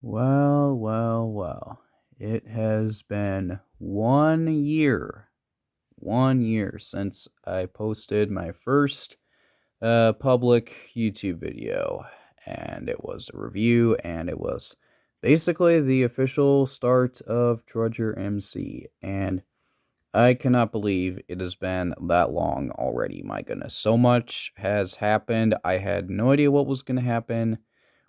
Well. It has been 1 year, 1 year since I posted my first public YouTube video. And it was a review, and it was basically the official start of Trudger MC. And I cannot believe it has been that long already. My goodness, so much has happened. I had no idea what was going to happen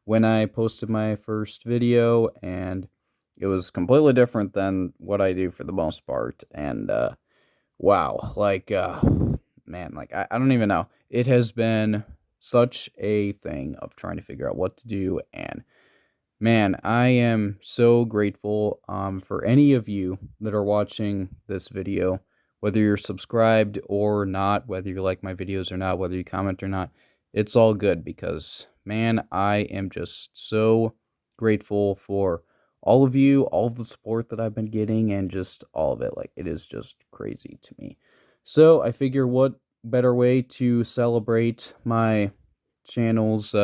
when I posted my first video, and it was completely different than what I do for the most part. And wow, man, I don't even know. It has been such a thing of trying to figure out what to do, and man, I am so grateful for any of you that are watching this video, whether you're subscribed or not, whether you like my videos or not, whether you comment or not. It's all good because, man, I am just so grateful for all of you, all of the support that I've been getting, and just all of it. Like, it is just crazy to me. So I figure what better way to celebrate my channel's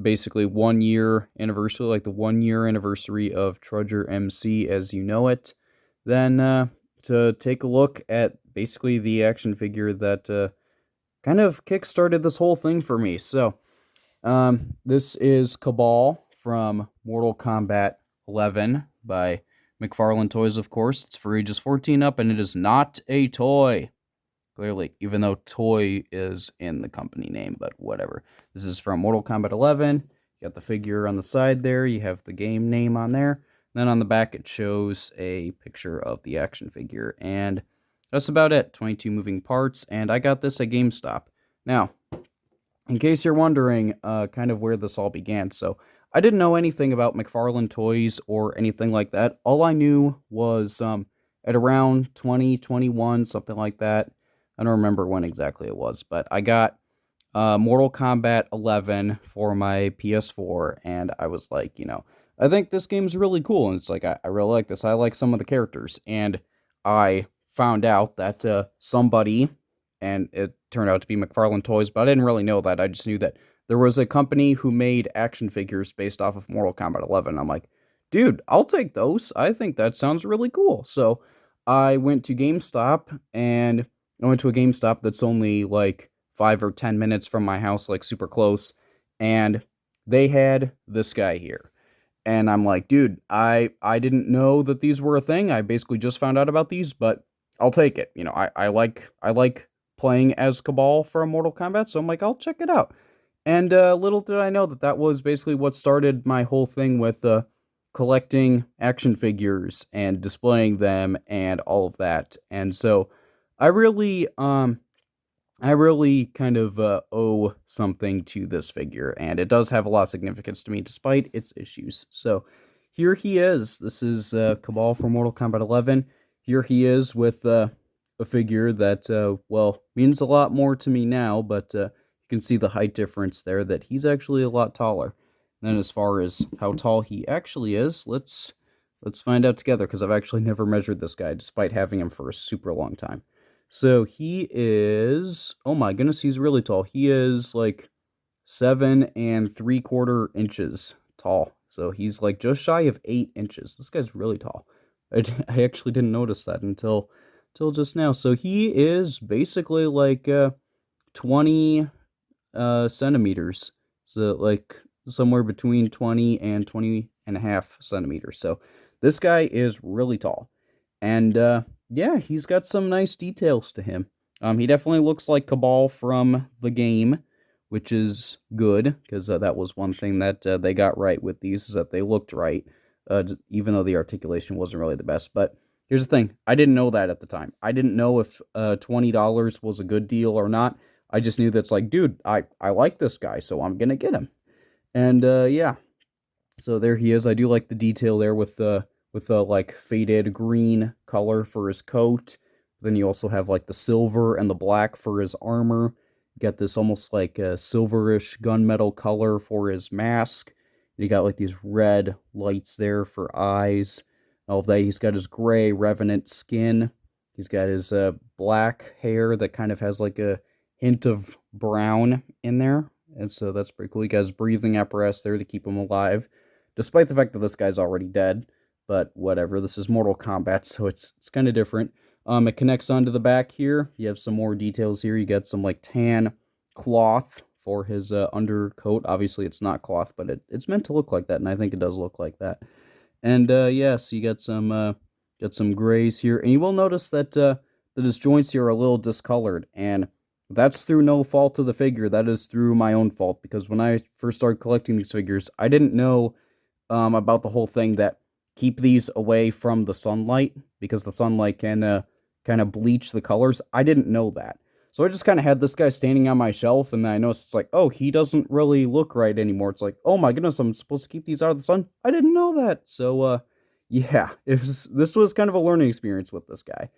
basically 1 year anniversary, like the 1 year anniversary of Trudger MC as you know it, then to take a look at basically the action figure that kind of kickstarted this whole thing for me. So, this is Kabal from Mortal Kombat 11 by McFarlane Toys, of course. It's for ages 14 up, and it is not a toy. Clearly, even though toy is in the company name, but whatever. This is from Mortal Kombat 11. You got the figure on the side there. You have the game name on there. Then on the back, it shows a picture of the action figure. And that's about it. 22 moving parts. And I got this at GameStop. Now, in case you're wondering kind of where this all began. So, I didn't know anything about McFarlane Toys or anything like that. All I knew was at around 2021, something like that. I don't remember when exactly it was, but I got Mortal Kombat 11 for my PS4, and I was like, I think this game's really cool, and it's like, I really like this. I like some of the characters, and I found out that somebody, and it turned out to be McFarlane Toys, but I didn't really know that. I just knew that there was a company who made action figures based off of Mortal Kombat 11. I'm like, dude, I'll take those. I think that sounds really cool. So I went to GameStop, and I went to a GameStop that's only like 5 or 10 minutes from my house, like super close, and they had this guy here. And I'm like, dude, I didn't know that these were a thing. I basically just found out about these, but I'll take it. I like playing as Kabal from Mortal Kombat, so I'm like, I'll check it out. And little did I know that that was basically what started my whole thing with collecting action figures and displaying them and all of that. And so I really, kind of owe something to this figure, and it does have a lot of significance to me despite its issues. So here he is. This is Kabal from Mortal Kombat 11. Here he is with a figure that, well, means a lot more to me now, but you can see the height difference there, that he's actually a lot taller. And then as far as how tall he actually is, let's find out together, because I've actually never measured this guy, despite having him for a super long time. So he is, oh my goodness, he's really tall. He is like 7 3/4 inches tall. So he's like just shy of 8 inches. This guy's really tall. I actually didn't notice that until just now. So he is basically like 20 centimeters. So like somewhere between 20 and 20.5 centimeters. So this guy is really tall. And yeah, he's got some nice details to him. He definitely looks like Kabal from the game, which is good, because that was one thing that they got right with these, is that they looked right, even though the articulation wasn't really the best. But here's the thing, I didn't know that at the time. I didn't know if $20 was a good deal or not. I just knew that's like, dude, I like this guy, so I'm gonna get him. And yeah, so there he is. I do like the detail there with the like faded green color for his coat. Then you also have like the silver and the black for his armor. You got this almost like a silverish gunmetal color for his mask. You got like these red lights there for eyes. All of that. He's got his gray revenant skin. He's got his black hair that kind of has like a hint of brown in there. And so that's pretty cool. He got his breathing apparatus there to keep him alive. despite the fact that this guy's already dead. But whatever, this is Mortal Kombat, so it's kind of different. It connects onto the back here. You have some more details here. You got some like tan cloth for his undercoat. Obviously, it's not cloth, but it's meant to look like that, and I think it does look like that. And yeah, so you got some grays here, and you will notice that his joints here are a little discolored, and that's through no fault of the figure. That is through my own fault, because when I first started collecting these figures, I didn't know about the whole thing that keep these away from the sunlight, because the sunlight can kind of bleach the colors. I didn't know that. So I just kind of had this guy standing on my shelf, and then I noticed it's like, oh, he doesn't really look right anymore. It's like, oh my goodness, I'm supposed to keep these out of the sun? I didn't know that. So, yeah, this was kind of a learning experience with this guy.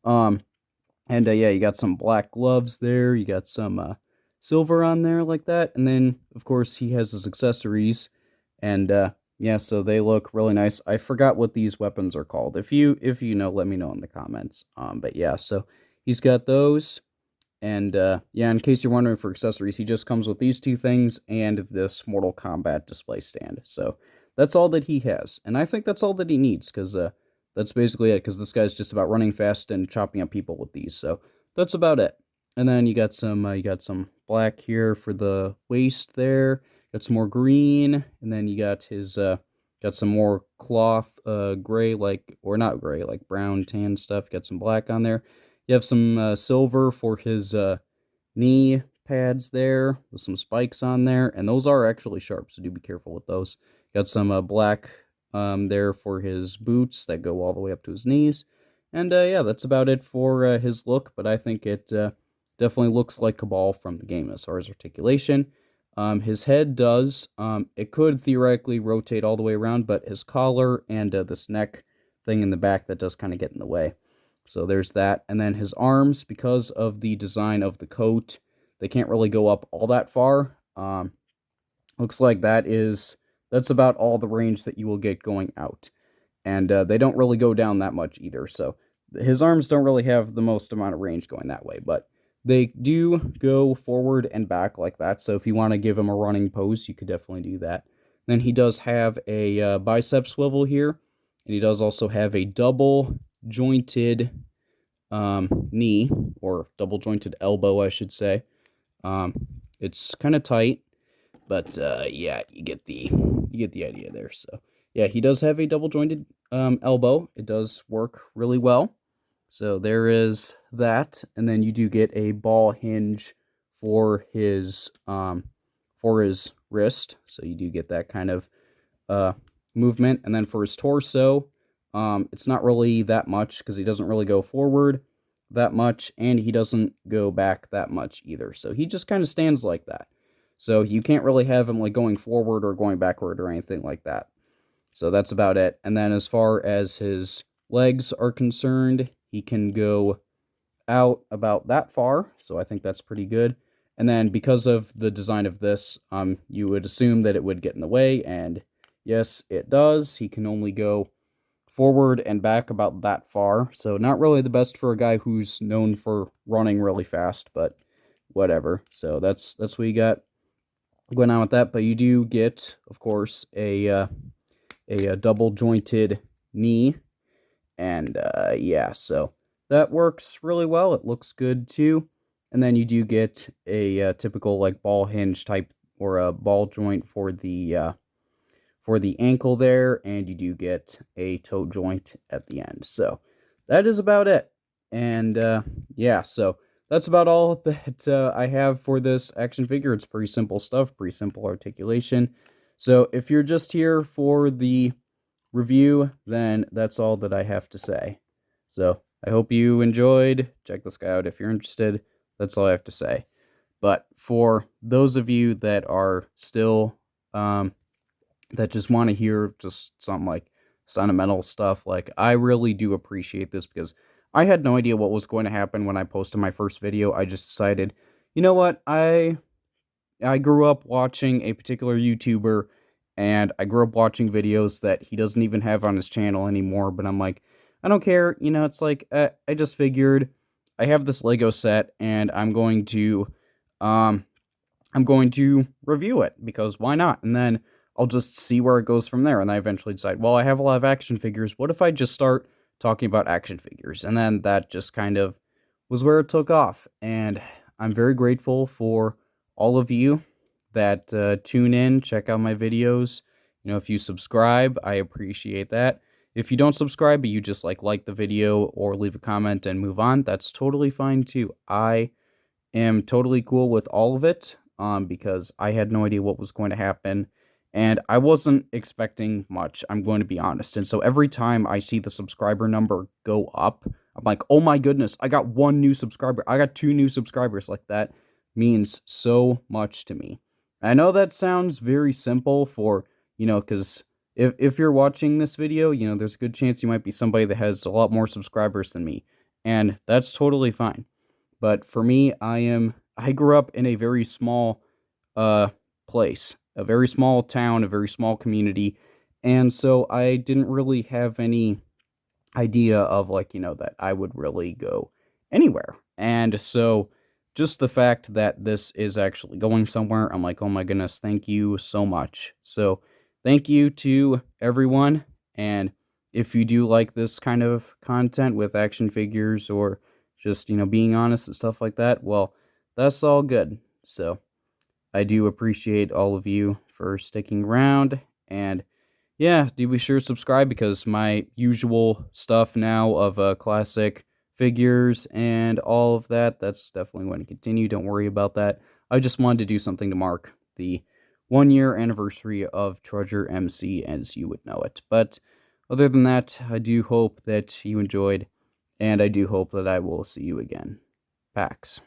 And yeah, you got some black gloves there. You got some silver on there like that. And then, of course, he has his accessories. And yeah, so they look really nice. I forgot what these weapons are called. If you know, let me know in the comments. But yeah, so he's got those. And yeah, in case you're wondering for accessories, he just comes with these two things and this Mortal Kombat display stand. So that's all that he has. And I think that's all that he needs, because that's basically it, because this guy's just about running fast and chopping up people with these. So that's about it. And then you got some black here for the waist there. Got some more green, and then you got his got some more cloth gray, like, or not gray, like brown tan stuff. Got some black on there. You have some silver for his knee pads there, with some spikes on there, and those are actually sharp, so do be careful with those. Got some black there for his boots that go all the way up to his knees. And yeah, that's about it for his look, but I think it definitely looks like Kabal from the game as far as articulation. His head does, it could theoretically rotate all the way around, but his collar and this neck thing in the back, that does kind of get in the way. So there's that. And then his arms, because of the design of the coat, they can't really go up all that far. Looks like that's about all the range that you will get going out. And they don't really go down that much either. So his arms don't really have the most amount of range going that way. But they do go forward and back like that. So if you want to give him a running pose, you could definitely do that. Then he does have a bicep swivel here. And he does also have a double jointed knee, or double jointed elbow, I should say. It's kind of tight, but yeah, you get the idea there. So yeah, he does have a double jointed elbow. It does work really well. So there is that, and then you do get a ball hinge for his wrist. So you do get that kind of movement, and then for his torso, it's not really that much, because he doesn't really go forward that much, and he doesn't go back that much either. So he just kind of stands like that. So you can't really have him like going forward or going backward or anything like that. So that's about it. And then as far as his legs are concerned, he can go out about that far. So I think that's pretty good. And then because of the design of this, you would assume that it would get in the way, and yes, it does. He can only go forward and back about that far. So not really the best for a guy who's known for running really fast, but whatever. So that's what you got going on with that. But you do get, of course, a double jointed knee. And yeah, so that works really well. It looks good too. And then you do get a typical like ball hinge type, or a ball joint for the ankle there, and you do get a toe joint at the end. So that is about it. And yeah, so that's about all that I have for this action figure. It's pretty simple stuff, pretty simple articulation. So if you're just here for the review, then that's all that I have to say. So I hope you enjoyed. Check this guy out if you're interested. That's all I have to say. But for those of you that are still that just want to hear just something like sentimental stuff, like, I really do appreciate this, because I had no idea what was going to happen when I posted my first video. I just decided, you know what, I grew up watching a particular YouTuber, and I grew up watching videos that he doesn't even have on his channel anymore, but I'm like, I don't care, you know, it's like, I just figured I have this Lego set, and I'm going to review it, because why not? And then I'll just see where it goes from there. And I eventually decide, well, I have a lot of action figures. What if I just start talking about action figures? And then that just kind of was where it took off. And I'm very grateful for all of you that tune in, check out my videos. If you subscribe, I appreciate that. If you don't subscribe, but you just like the video or leave a comment and move on, that's totally fine too. I am totally cool with all of it, because I had no idea what was going to happen, and I wasn't expecting much, I'm going to be honest, and so every time I see the subscriber number go up, I'm like, "Oh my goodness, I got 1 new subscriber, I got 2 new subscribers," like, that means so much to me. I know that sounds very simple for, because if you're watching this video, there's a good chance you might be somebody that has a lot more subscribers than me, and that's totally fine. But for me, I grew up in a very small uh place, a very small town, a very small community, and so I didn't really have any idea of that I would really go anywhere. And so just the fact that this is actually going somewhere, I'm like, "Oh my goodness, thank you so much." So thank you to everyone. And if you do like this kind of content with action figures or just, being honest and stuff like that, well, that's all good. So I do appreciate all of you for sticking around. And yeah, do be sure to subscribe because my usual stuff now of classic figures and all of that, that's definitely going to continue. Don't worry about that. I just wanted to do something to mark the 1 year anniversary of Treasure MC as you would know it. But other than that, I do hope that you enjoyed, and I do hope that I will see you again. Pax.